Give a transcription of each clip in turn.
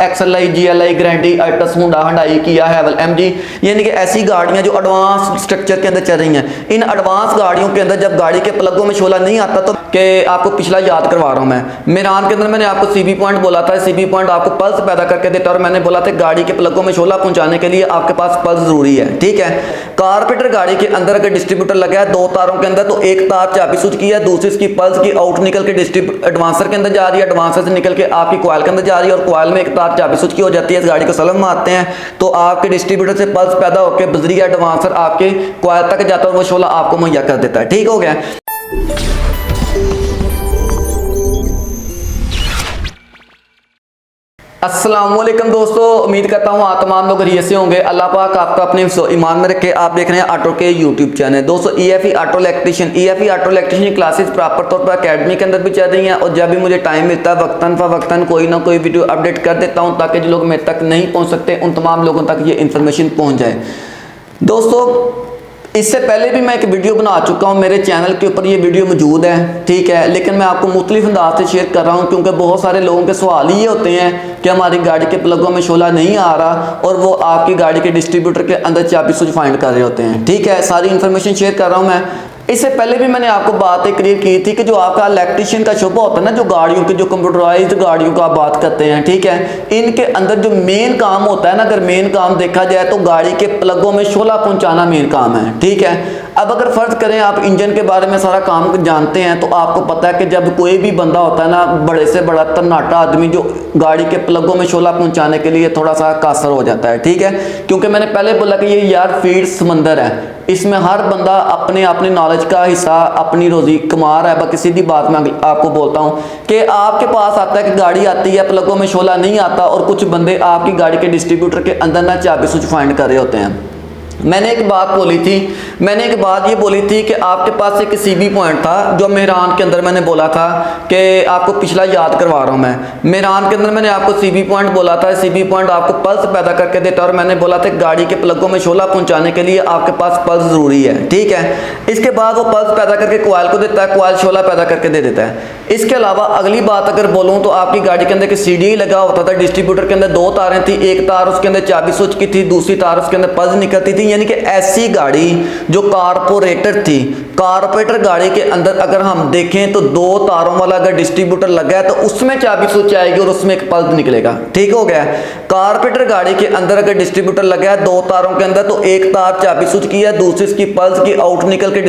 XLI, GLI, ग्रैंडी, Altis, हुंडा, Hyundai, किया, हैवल, MG, यानी कि ऐसी गाड़ियां जो एडवांस स्ट्रक्चर के अंदर चल रही हैं। इन एडवांस गाड़ियों के अंदर जब गाड़ी के प्लगों में शोला नहीं आता तो कि आपको पिछला याद करवा रहा हूं मैं। मेरान के अंदर मैंने आपको CB पॉइंट बोला था, CB पॉइंट आपको पल्स पैदा करके देता है और मैंने बोला था गाड़ी के प्लगों में शोला पहुंचाने के लिए आपके पास पल्स जरूरी है, ठीक है। कारपेंटर गाड़ी के अंदर अगर डिस्ट्रीब्यूटर लगा है दो तारों के अंदर, तो एक तार चाबी स्विच की है, दूसरी इसकी पल्स की आउट निकल के एडवांसर के अंदर जा रही है, एडवांसर से निकल के आपकी कॉइल के अंदर जा रही है और कॉइल में एक तार चाबी स्विच की हो जाती है। इस गाड़ी को सलम मारते हैं तो आपके डिस्ट्रीब्यूटर से पल्स पैदा होकर बजरिया एडवांसर आपके कॉइल तक जाता है और वो शोला आपको मुहैया कर देता है, ठीक हो गया। अस्सलाम वालेकुम दोस्तों, उम्मीद करता हूँ आप तमाम लोग खैरियत से होंगे। अल्लाह पाक आपका अपने ईमान में रखे। आप देख रहे हैं ऑटो के यूट्यूब चैनल। दोस्तों EFE auto electrician, EFE auto electrician classes proper तौर पर अकेडमी के अंदर भी चल रही हैं और जब भी मुझे टाइम मिलता है वक्तन फ़वक्तन कोई ना कोई वीडियो अपडेट कर देता हूँ ताकि जो लोग मेरे तक नहीं पहुँच सकते उन तमाम लोगों तक ये इन्फॉर्मेशन पहुँच जाए। दोस्तों इससे पहले भी मैं एक वीडियो बना चुका हूँ, मेरे चैनल के ऊपर ये वीडियो मौजूद है, ठीक है, लेकिन मैं आपको मुख्तलिफ अंदाज से शेयर कर रहा हूँ क्योंकि बहुत सारे लोगों के सवाल ये होते हैं कि हमारी गाड़ी के प्लगों में शोला नहीं आ रहा और वो आपकी गाड़ी के डिस्ट्रीब्यूटर के अंदर चाबी स्विच फाइंड कर रहे होते हैं, ठीक है। सारी इन्फॉर्मेशन शेयर कर रहा हूँ मैं। इससे पहले भी मैंने आपको बात क्लियर की थी कि जो आपका इलेक्ट्रीशियन का शोबा होता है ना, जो गाड़ियों की जो कंप्यूटराइज्ड गाड़ियों का आप बात करते हैं, ठीक है, इनके अंदर जो मेन काम होता है ना, अगर मेन काम देखा जाए तो गाड़ी के प्लगों में शोला पहुंचाना मेन काम है, ठीक है। अब अगर फर्ज करें आप इंजन के बारे में सारा काम जानते हैं तो आपको पता है कि जब कोई भी बंदा होता है ना, बड़े से बड़ा तन्नाटा आदमी जो गाड़ी के प्लगों में शोला पहुंचाने के लिए थोड़ा सा कासर हो जाता है, ठीक है, क्योंकि मैंने पहले बोला कि ये यार फील्ड समंदर है, इसमें हर बंदा अपने नॉलेज का हिस्सा अपनी रोजी कमा रहा है। बाकी सीधी बात मैं आपको बोलता हूँ कि आपके पास आता है कि गाड़ी आती है प्लगों में शोला नहीं आता और कुछ बंदे आपकी गाड़ी के डिस्ट्रीब्यूटर के अंदर ना चाबी स्विच फाइंड कर रहे होते हैं। मैंने एक बात ये बोली थी कि आपके पास एक CB पॉइंट था जो मेहरान के अंदर मैंने बोला था कि आपको पिछला याद करवा रहा हूँ मैं। मेहरान के अंदर मैंने आपको CB पॉइंट बोला था, CB पॉइंट आपको पल्स पैदा करके देता है और मैंने बोला था गाड़ी के प्लगों में शोला पहुंचाने के लिए आपके पास पल्स ज़रूरी है, ठीक है। इसके बाद वो पल्स पैदा करके कॉइल को देता है, कॉइल शोला पैदा करके दे देता है। इसके अलावा अगली बात अगर बोलूँ तो आपकी गाड़ी के अंदर CDI लगा होता था, डिस्ट्रीब्यूटर के अंदर दो तारें थी, एक तार उसके अंदर चाबी स्विच की थी, दूसरी तार उसके अंदर पल्स निकलती थी, यानी कि ऐसी गाड़ी जो कारपोरेटर थी, कारपोरेटर गाड़ी के अंदर अगर हम देखें तो दो तारों वाला अगर डिस्ट्रीब्यूटर लगा है तो उसमें चाबी स्विच आएगी और उसमें एक पल्स निकलेगा, ठीक हो गया। कारपोरेटर गाड़ी के अंदर अगर डिस्ट्रीब्यूटर लगा है दो तारों के अंदर तो एक तार चाबी स्विच की है, दूसरी इसकी पल्स की आउट निकल के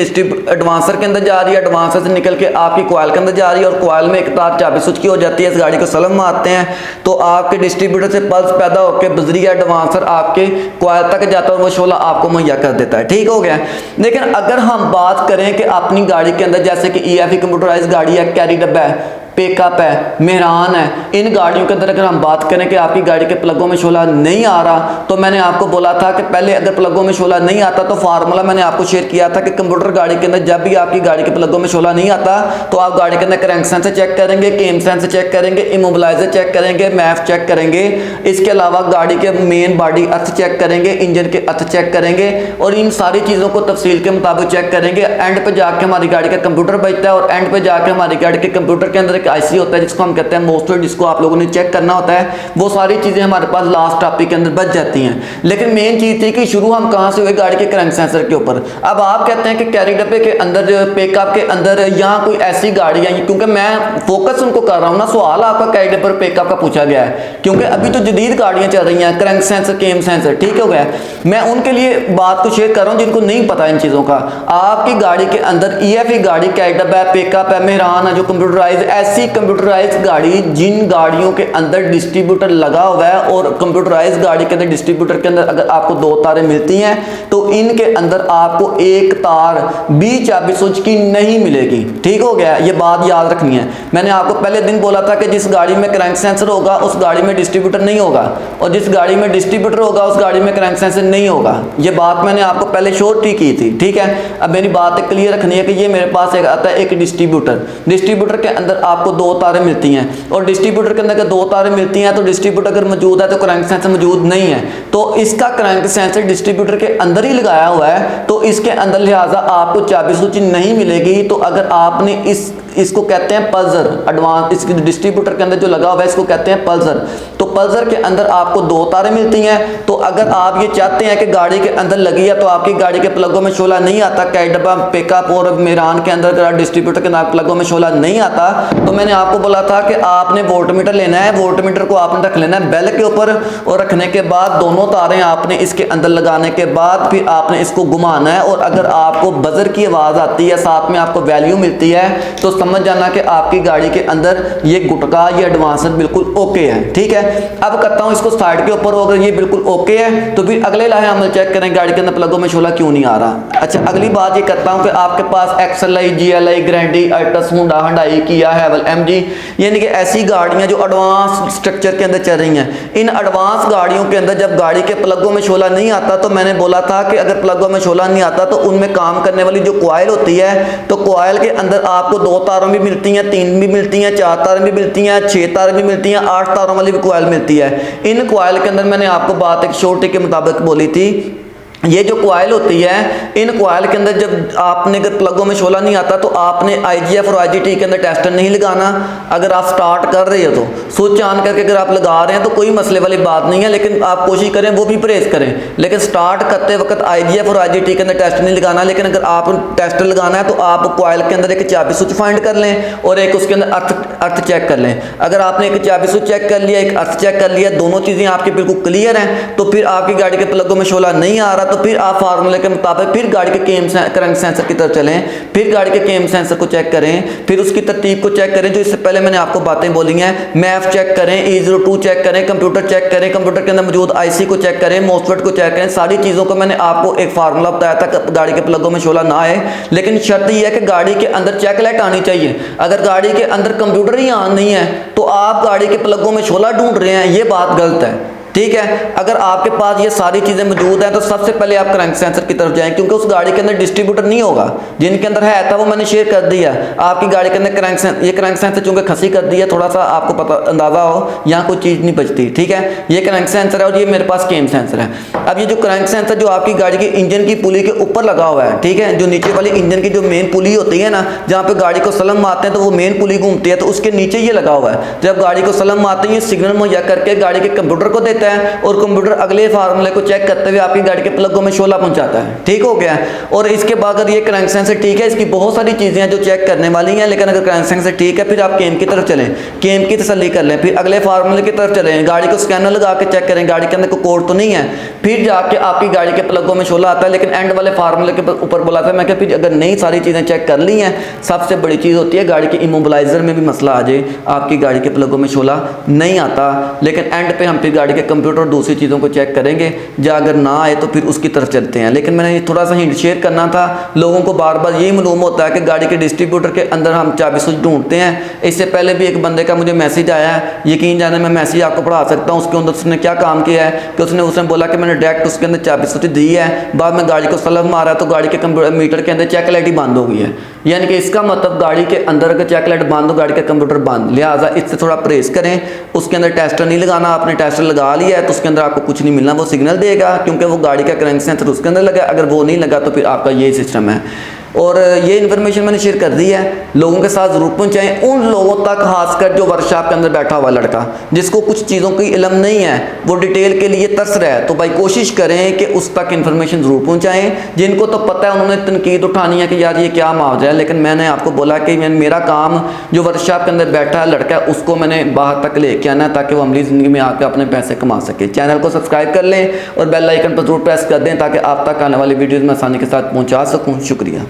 एडवांसर के अंदर जा रही है, एडवांसर से निकल के आपकी कॉइल के अंदर जा रही है और कॉइल में एक तार चाबी स्विच की हो जाती है। इस गाड़ी को सलम मारते हैं तो आपके डिस्ट्रीब्यूटर से पल्स पैदा होकर बजरिया एडवांसर आपके कॉइल तक जाता है और वो शोला आपको मुहैया कर देता है, ठीक हो गया। लेकिन अगर हम बात करें कि अपनी गाड़ी के अंदर जैसे कि EFE कंप्यूटराइज गाड़ी है, कैरी डब्बा है, पिकअप है, मेहरान है, इन गाड़ियों के अंदर अगर हम बात करें कि आपकी गाड़ी के प्लगों में शोला नहीं आ रहा तो मैंने आपको बोला था कि पहले अगर प्लगों में शोला नहीं आता तो फार्मूला मैंने आपको शेयर किया था कि कंप्यूटर गाड़ी के अंदर जब भी आपकी गाड़ी के प्लगों में शोला नहीं आता तो आप गाड़ी के अंदर क्रैंक सेंसर चेक करेंगे, केम सेंसर चेक करेंगे, इमोबिलाइजर चेक करेंगे, मैफ चेक करेंगे, इसके अलावा गाड़ी के मेन बॉडी अर्थ चेक करेंगे, इंजन के अर्थ चेक करेंगे और इन सारी चीज़ों को तफसील के मुताबिक चेक करेंगे। एंड पे जाके हमारी गाड़ी का कंप्यूटर बचता है और एंड पे जाके हमारी गाड़ी के कंप्यूटर के अंदर एक IC होता है जिसको हम कहते हैं मोस्टर, जिसको आप लोगों ने चेक करना होता है। वो सारी चीजें हमारे पास लास्ट टॉपिक के अंदर बच जाती हैं। लेकिन मेन चीज थी कि शुरू हम कहां से हुए, गाड़ी के क्रैंक सेंसर के ऊपर। अब आप कहते हैं कि कैरी डब्बे के अंदर, पिकअप के अंदर यहाँ कोई ऐसी गाड़ी है, क्योंकि मैं फोकस उनको कर रहा हूँ ना, सवाल आपका कैरी डब्बे पर पिकअप का पूछा गया है क्योंकि अभी तो जदीद गाड़ियां चल रही हैं, क्रैंक सेंसर, केम सेंसर, ठीक हो गया। मैं उनके लिए बात को शेयर कर रहा हूँ जिनको नहीं पता इन चीजों का। आपकी गाड़ी के अंदर EFE गाड़ी, कैरी डब्बा है, पिकअप है, मेहरान है, जो कंप्यूटराइज, ऐसी कंप्यूटराइज गाड़ी जिन गाड़ियों के अंदर डिस्ट्रीब्यूटर लगा हुआ है और कंप्यूटराइज गाड़ी के अंदर डिस्ट्रीब्यूटर के अंदर अगर आपको दो तारें मिलती हैं तो इनके अंदर आपको एक तार भी चाबी स्विच की नहीं मिलेगी, ठीक हो गया। ये बात याद रखनी है। मैंने आपको पहले दिन बोला था कि जिस गाड़ी में क्रैंक सेंसर होगा उस गाड़ी में डिस्ट्रीब्यूटर नहीं होगा और जिस गाड़ी में डिस्ट्रीब्यूटर होगा उस गाड़ी में क्रैंक सेंसर नहीं होगा। ये बात मैंने आपको पहले श्योरिटी की थी, ठीक है। अब मेरी बात क्लियर रखनी है कि ये मेरे पास एक आता है एक डिस्ट्रीब्यूटर के अंदर आपको दो तारें मिलती हैं और डिस्ट्रीब्यूटर के अंदर अगर दो तारें मिलती हैं तो डिस्ट्रीब्यूटर अगर मौजूद है तो क्रैंक सेंसर मौजूद नहीं है, तो इसका क्रैंक सेंसर डिस्ट्रीब्यूटर के अंदर ही लगाया हुआ है तो इसके अंदर लिहाजा आपको चाबी स्विच नहीं मिलेगी। तो अगर आपने इस इसको कहते हैं पल्सर। एडवांस इसके डिस्ट्रीब्यूटर के अंदर जो लगा हुआ है इसको कहते हैं पल्सर। तो पल्सर के अंदर आपको 2 तारें मिलती हैं। तो अगर आप ये चाहते हैं कि गाड़ी के अंदर लगी है तो आपकी गाड़ी के प्लगों में शोला नहीं आता, कैडबा, पिकअप और मेरान के अंदर अगर डिस्ट्रीब्यूटर के प्लगों में शोला नहीं आता, तो मैंने आपको बोला था कि आपने वोल्टमीटर लेना है। वोल्टमीटर को आपने रख लेना है बेल के ऊपर, और रखने के बाद दोनों तारें आपने इसके अंदर लगाने के बाद फिर आपने इसको घुमाना है। और अगर आपको बजर की आवाज़ आती है, साथ में आपको वैल्यू मिलती है, तो समझ जाना कि आपकी गाड़ी के अंदर ये गुटका, ये एडवांसर बिल्कुल ओके है। ठीक है, अब करता हूँ इसको साइड के ऊपर। अगर ये बिल्कुल ओके है तो फिर अगले लाहे अमल चेक करें गाड़ी के अंदर प्लगों में शोला क्यों नहीं आ रहा। अच्छा, अगली बात ये करता हूँ कि आपके पास XLI, GLI, ग्रैंडी, अल्टस, हुंडा, हंडाई, किया, हैवल, MG, यानी कि ऐसी गाड़ियाँ जो एडवांस स्ट्रक्चर के अंदर चल रही हैं। इन एडवांस गाड़ियों के अंदर जब गाड़ी के प्लगों में शोला नहीं आता, तो मैंने बोला था कि अगर प्लगों में शोला नहीं आता तो उनमें काम करने वाली जो कॉइल होती है, तो कॉइल के अंदर आपको 2 तारों भी मिलती हैं, 3 भी मिलती हैं, 4 तारें भी मिलती हैं, 6 तारें भी मिलती हैं, 8 तारों वाली भी कॉइल मिलती है। इन कॉइल के अंदर मैंने आपको बात एक शॉर्टी के मुताबिक बोली थी, ये जो कॉइल होती है, इन कॉइल के अंदर जब आपने अगर प्लगों में शोला नहीं आता तो आपने IGF और IGT के अंदर टेस्टर नहीं लगाना। अगर आप स्टार्ट कर रहे हो तो स्विच ऑन करके अगर आप लगा रहे हैं तो कोई मसले वाली बात नहीं है, लेकिन आप कोशिश करें वो भी परहेज करें। लेकिन स्टार्ट करते वक्त IGF और IGT के अंदर टेस्टर नहीं लगाना। लेकिन अगर आप टेस्टर लगाना है तो आप कॉइल के अंदर एक चाबी स्विच फाइंड कर लें और एक उसके अंदर अर्थ चेक कर लें। अगर आपने एक चाबी स्विच चेक कर लिया, एक अर्थ चेक कर लिया, दोनों चीज़ें आपकी बिल्कुल क्लियर हैं, तो फिर आपकी गाड़ी के प्लगों में शोला नहीं आ रहा, तो फिर आप फार्मूले के मुताबिक फिर गाड़ी के क्रैंक सेंसर की तरफ चलें, फिर गाड़ी के क्रैंक सेंसर को चेक करें, फिर उसकी तरतीब को चेक करें जो इससे पहले मैंने आपको बातें बोली हैं। मैप चेक करें, E02 चेक करें, कंप्यूटर चेक करें, कंप्यूटर के अंदर मौजूद IC को चेक करें, मॉसफेट को चेक करें। सारी चीज़ों को मैंने आपको एक फार्मूला बताया था कि गाड़ी के प्लगों में शोला ना आए, लेकिन शर्त यह है कि गाड़ी के अंदर चेक लाइट आनी चाहिए। अगर गाड़ी के अंदर कंप्यूटर ही ऑन नहीं है तो आप गाड़ी के प्लगों में शोला ढूंढ रहे हैं, ये बात गलत है। ठीक है, अगर आपके पास ये सारी चीज़ें मौजूद हैं तो सबसे पहले आप क्रैंक सेंसर की तरफ जाएं, क्योंकि उस गाड़ी के अंदर डिस्ट्रीब्यूटर नहीं होगा। जिनके अंदर है था वो मैंने शेयर कर दिया। आपकी गाड़ी के अंदर क्रैंक सेंसर चूंकि खसी कर दिया, थोड़ा सा आपको पता अंदाजा हो, यहाँ कोई चीज़ नहीं बचती। ठीक है, ये क्रैंक सेंसर है और ये मेरे पास केम सेंसर है। अब ये जो क्रैंक सेंसर जो आपकी गाड़ी के इंजन की पुली के ऊपर लगा हुआ है, ठीक है, जो नीचे वाली इंजन की जो मेन पुली होती है ना, जहाँ पे गाड़ी को सलम मारते हैं तो वो मेन पुली घूमती है, तो उसके नीचे ये लगा हुआ है। जब गाड़ी को सलम मारते हैं, सिग्नल मुहैया करके गाड़ी के कंप्यूटर को देता है और कंप्यूटर अगले फार्मूले को चेक करते हुए आपकी गाड़ी के प्लगों में शोला पहुंचाता है। ठीक हो गया। और इसके बाद अगर ये क्रैंक सेंसर ठीक है, इसकी बहुत सारी चीज़ें हैं जो चेक करने वाली हैं, लेकिन अगर क्रैंक सेंसर ठीक है फिर आप केम की तरफ चलें, केम की तसल्ली कर लें, फिर अगले फार्मूले की तरफ चलें, गाड़ी को स्कैनर लगा के चेक करें गाड़ी के अंदर कोई कोड तो नहीं है, फिर जाके आपकी गाड़ी के प्लगों में शोला आता है। लेकिन एंड वाले फार्मूले के ऊपर बोला था मैं कि फिर अगर नई सारी चीज़ें चेक कर ली हैं, सबसे बड़ी चीज़ होती है गाड़ी के इमोबिलाइजर में भी मसला आ जाए, आपकी गाड़ी के प्लगों में शोला नहीं आता। लेकिन एंड पे हम फिर गाड़ी के कंप्यूटर और दूसरी चीज़ों को चेक करेंगे, या अगर ना आए तो फिर उसकी तरफ चलते हैं। लेकिन मैंने थोड़ा सा हिंट शेयर करना था, लोगों को बार बार यही मालूम होता है कि गाड़ी के डिस्ट्रीब्यूटर के अंदर हम चाबी स्विच ढूंढते हैं। इससे पहले भी एक बंदे का मुझे मैसेज आया है, यकीन जाने मैं मैसेज आपको पढ़ा सकता हूँ। उसके अंदर उसने क्या काम किया है कि उसने बोला कि मैंने डायरेक्ट उसके अंदर चाबी स्विच दी है, बाद में गाड़ी को सलम मारा तो गाड़ी के कंप्यूटर मीटर के अंदर चेक लाइट ही बंद हो गई है। यानी कि इसका मतलब गाड़ी के अंदर अगर चेक लाइट बंद हो, गाड़ी का कंप्यूटर बंद, लिहाजा इससे थोड़ा परहेज करें। उसके अंदर टेस्टर नहीं लगाना, आपने टेस्टर लगा लिया है तो उसके अंदर आपको कुछ नहीं मिलना, वो सिग्नल देगा क्योंकि वो गाड़ी का क्रैंक सेंसर उसके अंदर लगा। अगर वो नहीं लगा तो फिर आपका ये सिस्टम है। और ये इन्फॉर्मेशन मैंने शेयर कर दी है, लोगों के साथ ज़रूर पहुंचाएं, उन लोगों तक खासकर जो वर्कशॉप के अंदर बैठा हुआ लड़का जिसको कुछ चीज़ों की इल्म नहीं है, वो डिटेल के लिए तरस रहा है, तो भाई कोशिश करें कि उस तक इन्फॉर्मेशन ज़रूर पहुंचाएं। जिनको तो पता है उन्होंने तनकीद उठानी है कि यार ये क्या मुआवजा है, लेकिन मैंने आपको बोला कि मेरा काम जो वर्कशॉप के अंदर बैठा है लड़का है उसको मैंने बाहर तक लेके आना है ताकि वो अमली ज़िंदगी में आकर अपने पैसे कमा सके। चैनल को सब्सक्राइब कर लें और बेल आइकन पर जरूर प्रेस कर दें ताकि आप तक आने वाली वीडियोज़ में आसानी के साथ पहुँचा सकूँ। शुक्रिया।